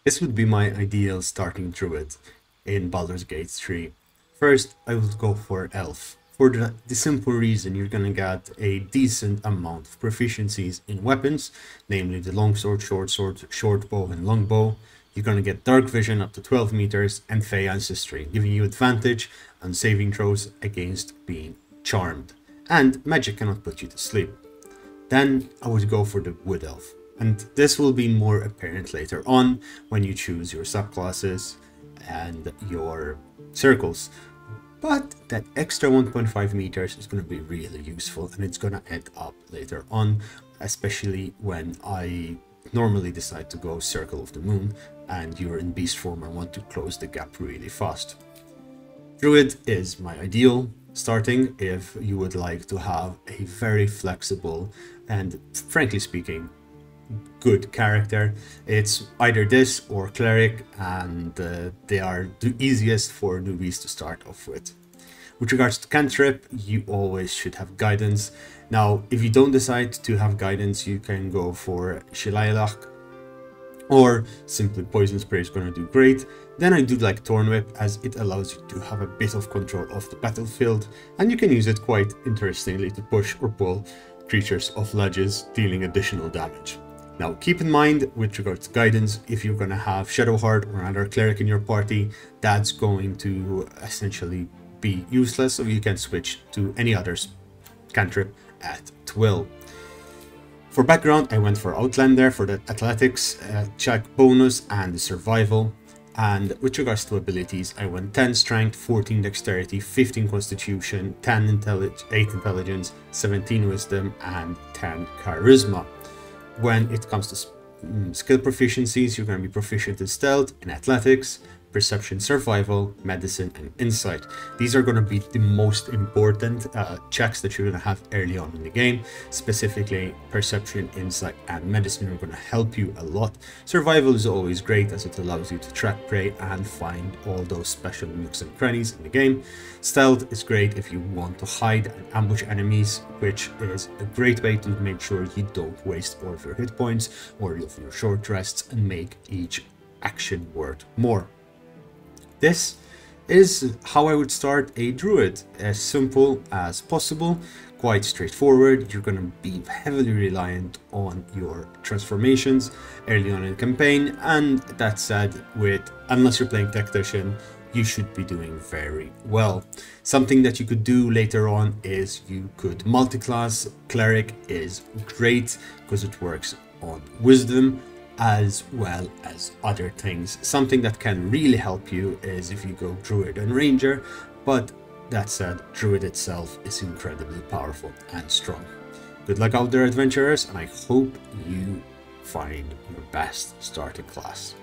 This would be my ideal starting Druid in Baldur's Gate 3. First, I would go for Elf. For the simple reason you're gonna get a decent amount of proficiencies in weapons, namely the longsword, short sword, short bow, and long bow. You're gonna get dark vision up to 12 meters and Fey ancestry, giving you advantage on saving throws against being charmed. And magic cannot put you to sleep. Then I would go for the Wood Elf. And this will be more apparent later on when you choose your subclasses and your circles. But that extra 1.5 meters is going to be really useful, and it's going to add up later on, especially when I normally decide to go Circle of the Moon and you're in beast form and want to close the gap really fast. Druid is my ideal starting if you would like to have a very flexible and, frankly speaking, good character. It's either this or cleric, and they are the easiest for newbies to start off with. With regards to cantrip, you always should have guidance. Now, if you don't decide to have guidance, you can go for Shilailach, or simply Poison Spray is going to do great. Then I do like Thorn Whip, as it allows you to have a bit of control of the battlefield, and you can use it quite interestingly to push or pull creatures off ledges, dealing additional damage. Now, keep in mind, with regards to guidance, if you're going to have Shadowheart or another cleric in your party, that's going to essentially be useless, so you can switch to any other cantrip at will. For background, I went for Outlander for the athletics check bonus and the survival. And with regards to abilities, I went 10 strength, 14 dexterity, 15 constitution, 8 intelligence, 17 wisdom, and 10 charisma. When it comes to skill proficiencies, you're going to be proficient in stealth, in athletics, perception, survival, medicine, and insight. These are going to be the most important checks that you're going to have early on in the game. Specifically, perception, insight, and medicine are going to help you a lot. Survival is always great, as it allows you to track prey and find all those special nooks and crannies in the game. Stealth is great if you want to hide and ambush enemies, which is a great way to make sure you don't waste all of your hit points or of your short rests and make each action worth more. This is how I would start a Druid, as simple as possible, quite straightforward. You're going to be heavily reliant on your transformations early on in the campaign, and that said, unless you're playing Tactician, you should be doing very well. Something that you could do later on is you could multiclass. Cleric is great because it works on Wisdom as well as other things. Something that can really help you is if you go Druid and Ranger, but that said, Druid itself is incredibly powerful and strong. Good luck out there, adventurers, and I hope you find your best starting class.